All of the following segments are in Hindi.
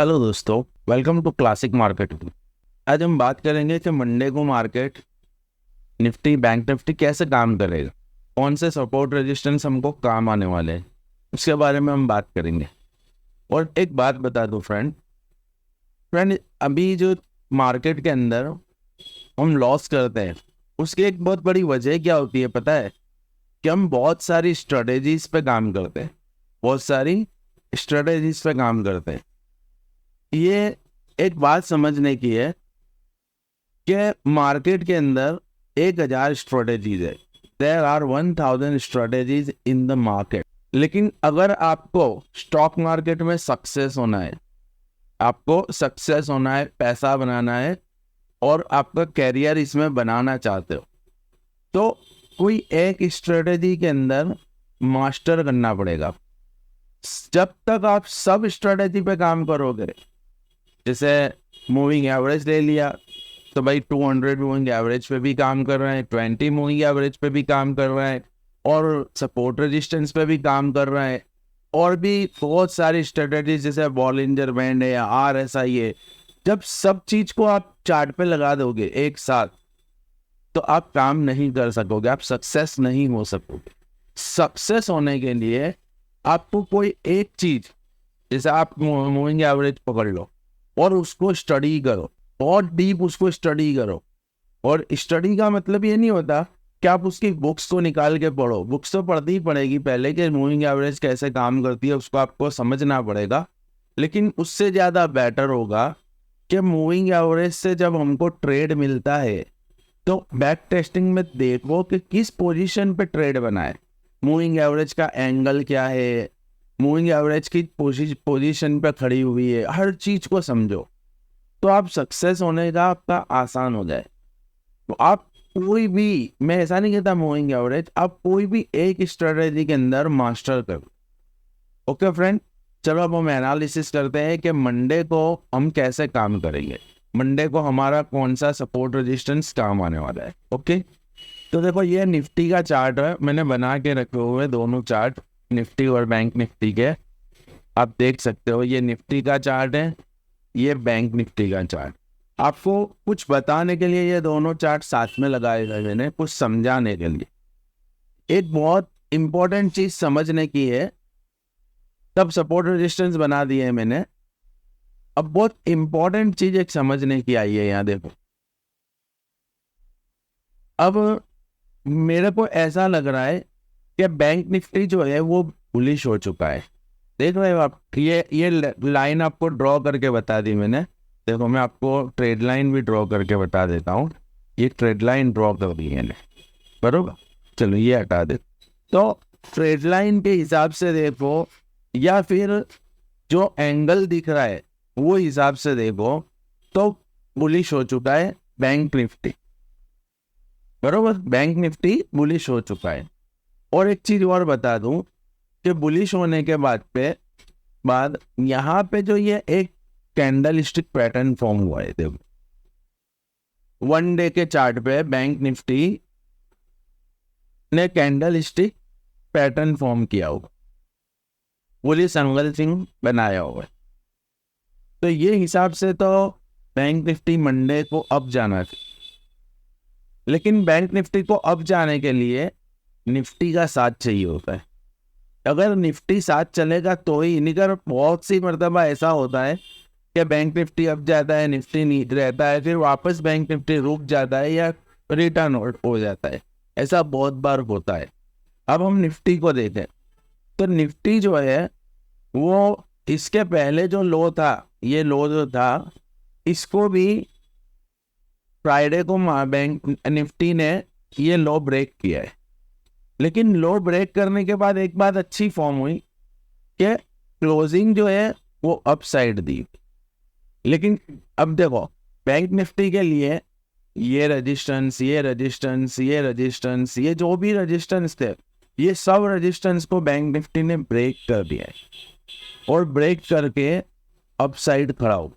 हेलो दोस्तों, वेलकम टू क्लासिक मार्केट। आज हम बात करेंगे कि मंडे को मार्केट निफ्टी बैंक निफ्टी कैसे काम करेगा, कौन से सपोर्ट रेजिस्टेंस हमको काम आने वाले हैं, उसके बारे में हम बात करेंगे। और एक बात बता दूं फ्रेंड, अभी जो मार्केट के अंदर हम लॉस करते हैं, उसकी एक बहुत बड़ी वजह क्या होती है पता है? कि हम बहुत सारी स्ट्रेटेजीज पे काम करते हैं, बहुत सारी स्ट्रेटेजीज पे काम करते हैं। ये एक बात समझने की है कि मार्केट के अंदर 1000 स्ट्रेटेजीज है। There are 1000 strategies in the market. लेकिन अगर आपको स्टॉक मार्केट में सक्सेस होना है, आपको सक्सेस होना है, पैसा बनाना है और आपका कैरियर इसमें बनाना चाहते हो, तो कोई एक स्ट्रेटेजी के अंदर मास्टर करना पड़ेगा। जब तक आप सब स्ट्रेटेजी पे काम करोगे, जैसे मूविंग एवरेज ले लिया तो भाई 200 मूविंग एवरेज पे भी काम कर रहे हैं, 20 मूविंग एवरेज पे भी काम कर रहे हैं, और सपोर्ट रेजिस्टेंस पे भी काम कर रहे हैं, और भी बहुत सारी स्ट्रेटेजीज जैसे बॉलिंजर बैंड है या RSI है। जब सब चीज को आप चार्ट पे लगा दोगे एक साथ, तो आप काम नहीं कर सकोगे, आप सक्सेस नहीं हो सकोगे। सक्सेस होने के लिए आपको कोई एक चीज, जैसे आप मूविंग एवरेज पकड़ लो और उसको स्टडी करो, बहुत डीप उसको स्टडी करो। और स्टडी का मतलब ये नहीं होता कि आप उसकी बुक्स को निकाल के पढ़ो, बुक्स तो पढ़नी ही पड़ेगी पहले कि मूविंग एवरेज कैसे काम करती है, उसको आपको समझना पड़ेगा। लेकिन उससे ज़्यादा बेटर होगा कि मूविंग एवरेज से जब हमको ट्रेड मिलता है तो बैक टेस्टिंग में देखो कि किस पोजीशन पे ट्रेड बना है, मूविंग एवरेज का एंगल क्या है, मूविंग एवरेज की पोजीशन पे खड़ी हुई है, हर चीज को समझो, तो आप सक्सेस होने का आपका आसान हो जाए। तो आप कोई भी, मैं ऐसा नहीं कहता मूविंग एवरेज, आप कोई भी एक स्ट्रेटेजी के अंदर मास्टर करो। ओके फ्रेंड, चलो अब हम एनालिसिस करते हैं कि मंडे को हम कैसे काम करेंगे, मंडे को हमारा कौन सा सपोर्ट रेजिस्टेंस काम आने वाला है। ओके, तो देखो ये निफ्टी का चार्ट है, मैंने बना के रखे हुए दोनों चार्ट, निफ्टी और बैंक निफ्टी के। आप देख सकते हो ये निफ्टी का चार्ट है, ये बैंक निफ्टी का चार्ट। आपको कुछ बताने के लिए ये दोनों चार्ट साथ में लगाए गए मैंने, कुछ समझाने के लिए। एक बहुत इंपॉर्टेंट चीज समझने की है, तब सपोर्ट रेजिस्टेंस बना दिए है मैंने। अब बहुत इंपॉर्टेंट चीज एक समझने की आई है, यहाँ देखो। अब मेरे को ऐसा लग रहा है कि बैंक निफ्टी जो है वो बुलिश हो चुका है। देख रहे हो आप, ये लाइन आपको ड्रॉ करके बता दी मैंने। देखो मैं आपको ट्रेड लाइन भी ड्रॉ करके बता देता हूँ। ये ट्रेड लाइन ड्रॉ कर दी मैंने, बरोबर। चलो ये हटा दे। तो ट्रेड लाइन के हिसाब से देखो, या फिर जो एंगल दिख रहा है वो हिसाब से देखो, तो बुलिश हो चुका है बैंक निफ्टी, बरोबर। बैंक निफ्टी बुलिश हो चुका है। और एक चीज और बता दूं कि बुलिश होने के बाद यहाँ पे जो ये एक कैंडल स्टिक पैटर्न फॉर्म हुआ है, देखो वन डे के चार्ट पे बैंक निफ्टी ने कैंडल स्टिक पैटर्न फॉर्म किया होगा, बुलिश एंगल बनाया हुआ है। तो ये हिसाब से तो बैंक निफ्टी मंडे को अप जाना था, लेकिन बैंक निफ्टी को अप जाने के लिए निफ्टी का साथ चाहिए होता है। अगर निफ्टी साथ चलेगा तो ही, निकर बहुत सी मर्तबा ऐसा होता है कि बैंक निफ्टी अप जाता है, निफ्टी नीचे रहता है, फिर वापस बैंक निफ्टी रुक जाता है या रिटर्न हो जाता है। ऐसा बहुत बार होता है। अब हम निफ्टी को देखें तो निफ्टी जो है वो इसके पहले जो लो था, ये लो जो था, इसको भी फ्राइडे को बैंक निफ्टी ने ये लो ब्रेक किया है। लेकिन लो ब्रेक करने के बाद एक बात अच्छी फॉर्म हुई कि क्लोजिंग जो है वो अप साइड दी। लेकिन अब देखो बैंक निफ्टी के लिए ये रेजिस्टेंस, ये रेजिस्टेंस, ये रेजिस्टेंस, ये जो भी रेजिस्टेंस थे, ये सब रेजिस्टेंस को बैंक निफ्टी ने ब्रेक कर दिया है, और ब्रेक करके अप साइड खड़ा हो।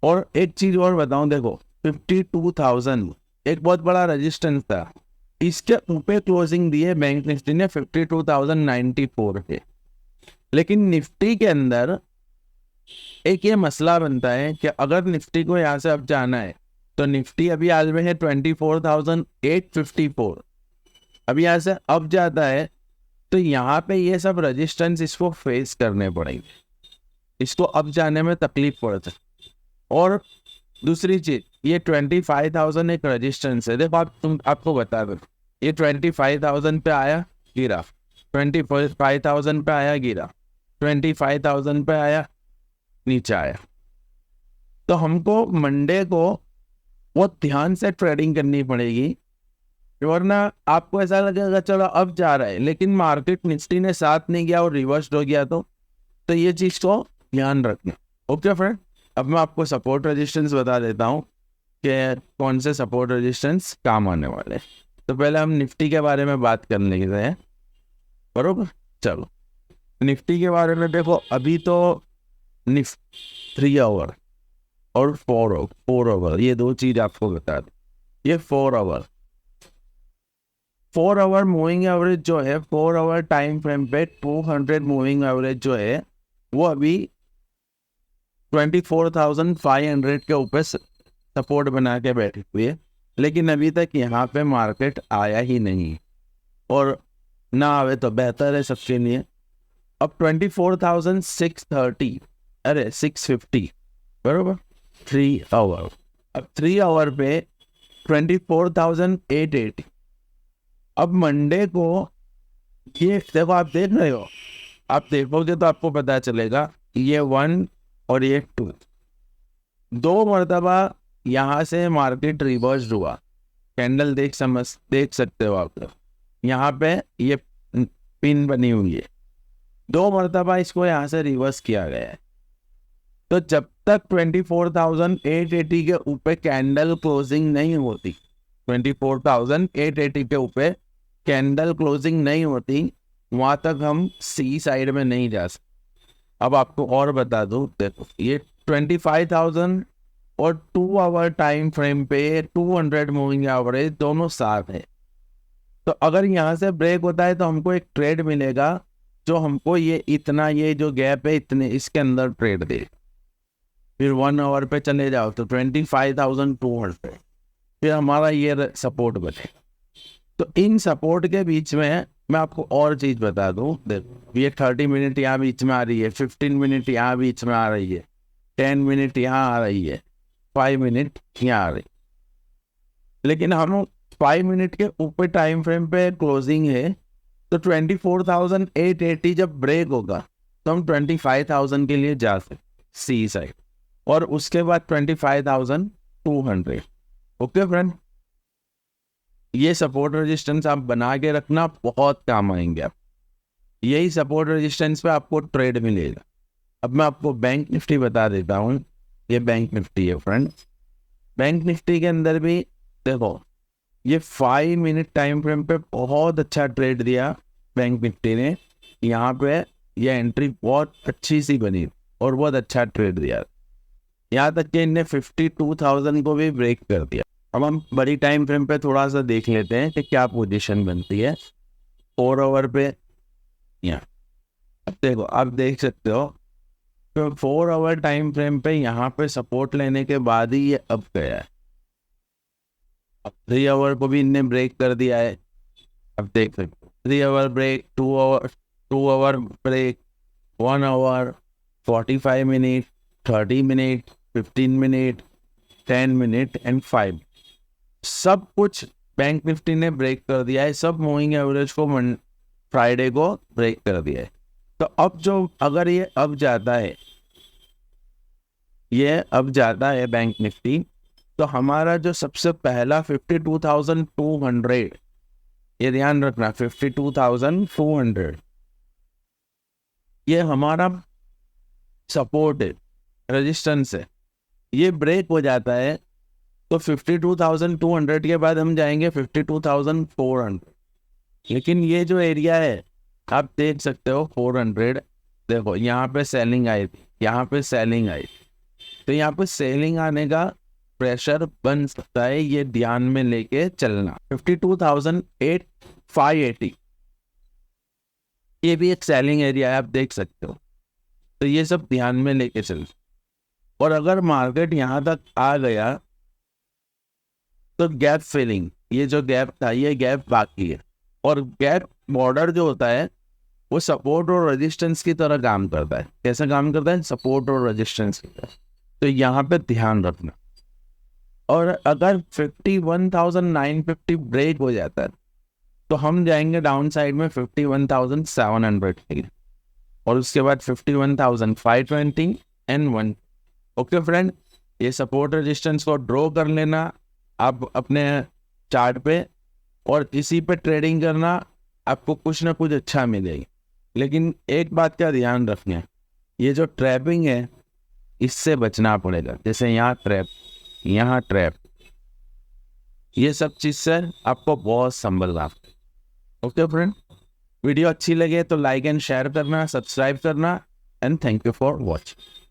और एक चीज और बताऊं, देखो 52,000 एक बहुत बड़ा रेजिस्टेंस था, इसके ऊपर क्लोजिंग दी है बैंक निफ्टी ने 52,094 पे। लेकिन निफ्टी के अंदर एक ये मसला बनता है कि अगर निफ्टी को यहाँ से अब जाना है तो निफ्टी अभी आज में है 24,854। अब यहाँ से अब जाता है तो यहाँ पे ये सब रेजिस्टेंस इसको फेस करने पड़ेंगे, इसको अब जाने में तकलीफ पड़ता है। और दूसरी चीज, ये 25,000 एक रेजिस्टेंस है। देखो आपको बता दो, ये 25,000 पे आया गिरा, 25,000 पे आया गिरा, 25,000 पे आया नीचे आया। तो हमको मंडे को बहुत ध्यान से ट्रेडिंग करनी पड़ेगी, वरना आपको ऐसा लगेगा चलो अब जा रहा है, लेकिन मार्केट निफ्टी ने साथ नहीं गया और रिवर्स हो गया तो ये चीज को ध्यान रखना। ओके फ्रेंड, अब मैं आपको सपोर्ट रेजिस्टेंस बता देता हूँ कि कौन से सपोर्ट रेजिस्टेंस काम आने वाले। तो पहले हम निफ्टी के बारे में बात करने के लिए, बरोबर। चलो निफ्टी के बारे में देखो, अभी तो निफ्टी 3 आवर और 4 आवर, ये दो चीज आपको बता दें। ये 4 आवर मूविंग एवरेज जो है, 4 आवर टाइम फ्रेम पे 200 मूविंग एवरेज जो है वो अभी 24,500 के ऊपर सपोर्ट बना के बैठी हुई है, लेकिन अभी तक यहाँ पे मार्केट आया ही नहीं, और ना आवे तो बेहतर है सबके लिए। अब 24,630, अरे 650, बरोबर 3 आवर। अब 3 आवर पे 24,880। अब मंडे को ये देखो, आप देख रहे हो, आप देखोगे तो आपको पता चलेगा ये 1 और ये 2, 2 मरतबा यहाँ से मार्केट रिवर्स हुआ। कैंडल देख सकते हो आप, यहाँ पे ये पिन बनी हुई है, 2 मरतबा इसको यहाँ से रिवर्स किया गया है। तो जब तक 24,880 के ऊपर कैंडल क्लोजिंग नहीं होती, 24,880 के ऊपर कैंडल क्लोजिंग नहीं होती, वहां तक हम सी साइड में नहीं जा सकते। अब आपको और बता दूं, देखो ये 25,000 और 2 आवर टाइम फ्रेम पे 200 मूविंग एवरेज दोनों साथ है। तो अगर यहाँ से ब्रेक होता है तो हमको एक ट्रेड मिलेगा जो हमको ये इतना, ये जो गैप है इतने, इसके अंदर ट्रेड दे। फिर 1 आवर पे चले जाओ तो 25,200, फिर हमारा ये सपोर्ट बनेगा। तो इन सपोर्ट के बीच में मैं आपको और चीज बता दूं, देखो ये 30 मिनट यहाँ बीच में आ रही है, 15 मिनट यहाँ बीच में आ रही है, 10 मिनट यहाँ आ रही है, 5 मिनट यहाँ आ रही है। लेकिन हम 5 मिनट के ऊपर टाइम फ्रेम पे क्लोजिंग है, तो 24,880 जब ब्रेक होगा तो हम 25,000 के लिए जा सकते सी साइड, और उसके बाद 25,200। ओके फ्रेंड, ये सपोर्ट रेजिस्टेंस आप बना के रखना, बहुत काम आएंगे आप। यही सपोर्ट रेजिस्टेंस पे आपको ट्रेड मिलेगा। अब मैं आपको बैंक निफ्टी बता देता हूँ, ये बैंक निफ्टी है फ्रेंड। बैंक निफ्टी के अंदर भी देखो, ये 5 मिनट टाइम फ्रेम पे बहुत अच्छा ट्रेड दिया बैंक निफ्टी ने। यहाँ पे ये एंट्री बहुत अच्छी सी बनी और बहुत अच्छा ट्रेड दिया, यहाँ तक कि इनने 52,000 को भी ब्रेक कर दिया। अब हम बड़ी टाइम फ्रेम पे थोड़ा सा देख लेते हैं कि क्या पोजीशन बनती है 4 आवर पे। यहाँ अब देखो, आप देख सकते हो तो 4 आवर टाइम फ्रेम पे यहाँ पे सपोर्ट लेने के बाद ही ये अब गया है। अब 3 आवर को भी इनने ब्रेक कर दिया है। अब देख सकते हो 3 hour break, 2 hour break, 1 hour, 45 minute, 30 minute, 15 minute, 10 minute and 5, सब कुछ बैंक निफ्टी ने ब्रेक कर दिया है। सब मूविंग एवरेज को फ्राइडे को ब्रेक कर दिया है। तो अब जो अगर ये अब जाता है, ये अब जाता है बैंक निफ्टी, तो हमारा जो सबसे पहला 52,200, ये ध्यान रखना 52,200, ये हमारा सपोर्ट है, रेजिस्टेंस है। ये ब्रेक हो जाता है तो 52,200 के बाद हम जाएंगे 52,400। लेकिन ये जो एरिया है आप देख सकते हो 400, देखो यहाँ पे सेलिंग आई थी, यहाँ पे सेलिंग आई, तो यहाँ पे सेलिंग आने का प्रेशर बन सकता है, ये ध्यान में लेके चलना। 52,580 ये भी एक सेलिंग एरिया है, आप देख सकते हो। तो ये सब ध्यान में लेके चल। और अगर मार्केट यहाँ तक आ गया तो गैप फिलिंग, ये जो गैप था ये गैप बाकी है। और गैप बॉर्डर जो होता है वो सपोर्ट और रेजिस्टेंस की तरह काम करता है। कैसे काम करता है? सपोर्ट और रेजिस्टेंस की तरह। तो यहाँ पे ध्यान रखना। और अगर 51,950 ब्रेक हो जाता है तो हम जाएंगे डाउन साइड में 51,700 के, और उसके बाद 51,520 एंड 1। ओके फ्रेंड, ये सपोर्ट रेजिस्टेंस को ड्रॉ कर लेना आप अपने चार्ट पे, और इसी पे ट्रेडिंग करना, आपको कुछ ना कुछ अच्छा मिलेगा। लेकिन एक बात का ध्यान रखना, ये जो ट्रैपिंग है इससे बचना पड़ेगा। जैसे यहाँ ट्रैप, यहाँ ट्रैप, ये सब चीज़ से आपको बहुत संभलना। ओके फ्रेंड, वीडियो अच्छी लगे तो लाइक एंड शेयर करना, सब्सक्राइब करना, and thank you for watching.